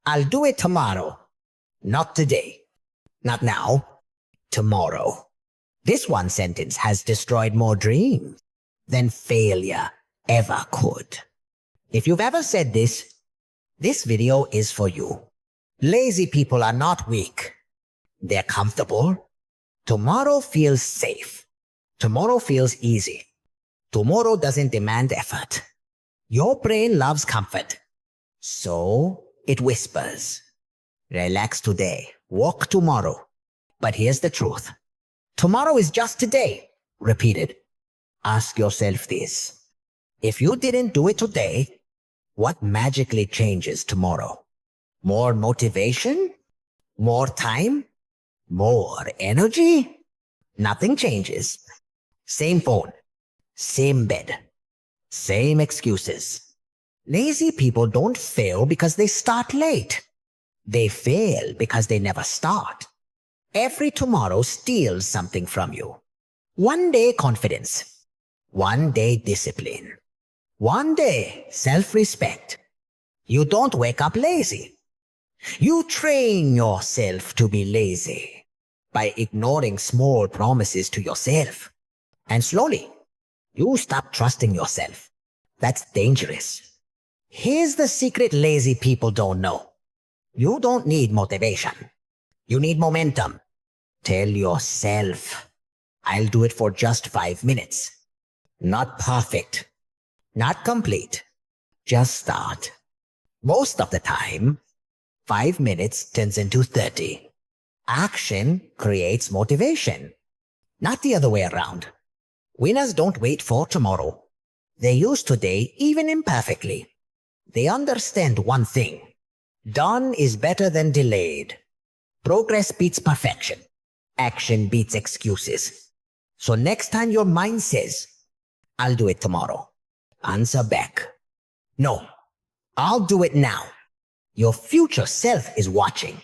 I'll do it tomorrow. Not today. Not now. Tomorrow. This one sentence has destroyed more dreams than failure ever could. If you've ever said this video is for you. Lazy people are not weak. They're comfortable. Tomorrow feels safe. Tomorrow feels easy. Tomorrow doesn't demand effort. Your brain loves comfort. So it whispers. Relax today. Walk tomorrow. But here's the truth. Tomorrow is just today. Repeated. Ask yourself this. If you didn't do it today, what magically changes tomorrow? More motivation? More time? More energy? Nothing changes. Same phone. Same bed. Same excuses. Lazy people don't fail because they start late. They fail because they never start. Every tomorrow steals something from you. One day confidence. One day discipline. One day self-respect. You don't wake up lazy. You train yourself to be lazy by ignoring small promises to yourself. And slowly, you stop trusting yourself. That's dangerous. Here's the secret lazy people don't know. You don't need motivation. You need momentum. Tell yourself, I'll do it for just 5 minutes. Not perfect. Not complete. Just start. Most of the time, 5 minutes turns into 30. Action creates motivation. Not the other way around. Winners don't wait for tomorrow. They use today even imperfectly. They understand one thing. Done is better than delayed. Progress beats perfection. Action beats excuses. So next time your mind says, I'll do it tomorrow, answer back, no, I'll do it now. Your future self is watching.